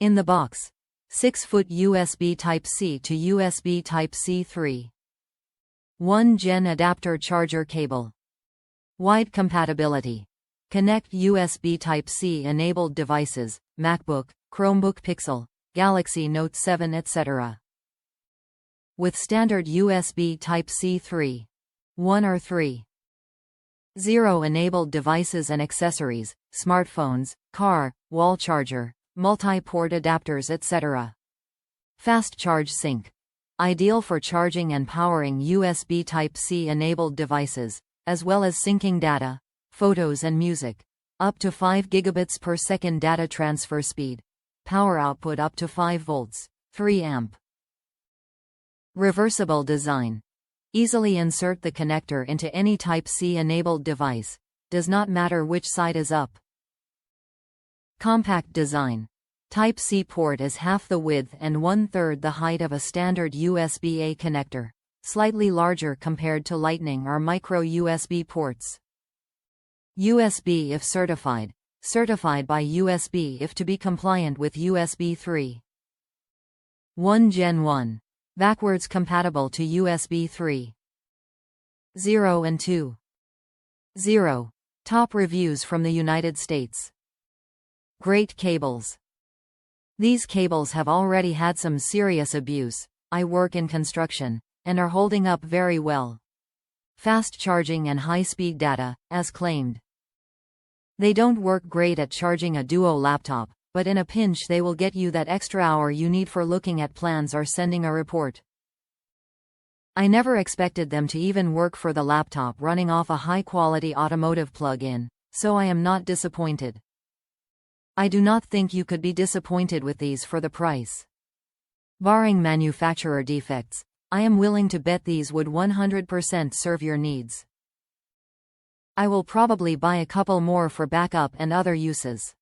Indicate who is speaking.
Speaker 1: In the box. 6-foot USB Type-C to USB Type-C 3. 1 Gen adapter charger cable. Wide compatibility. Connect USB Type-C enabled devices, MacBook, Chromebook Pixel, Galaxy Note 7 etc. With standard USB Type-C 3. 1 or 3. 0 enabled devices and accessories, smartphones, car, wall charger, multi-port adapters etc. Fast charge sync. Ideal for charging and powering USB Type-C enabled devices, as well as syncing data, photos and music. Up to 5 gigabits per second data transfer speed. Power output up to 5 volts, 3 amp. Reversible design. Easily insert the connector into any Type-C enabled device. Does not matter which side is up. Compact design. Type-C port is half the width and 1/3 the height of a standard USB-A connector. Slightly larger compared to Lightning or micro USB ports. USB if certified. Certified by USB if to be compliant with USB 3. 1 Gen 1. Backwards compatible to USB 3. 0 and 2. 0. Top reviews from the United States. Great cables. These cables have already had some serious abuse. I work in construction, and are holding up very well. Fast charging and high-speed data, as claimed. They don't work great at charging a Duo laptop, but in a pinch they will get you that extra hour you need for looking at plans or sending a report. I never expected them to even work for the laptop running off a high-quality automotive plug-in, so I am not disappointed. I do not think you could be disappointed with these for the price. Barring manufacturer defects, I am willing to bet these would 100% serve your needs. I will probably buy a couple more for backup and other uses.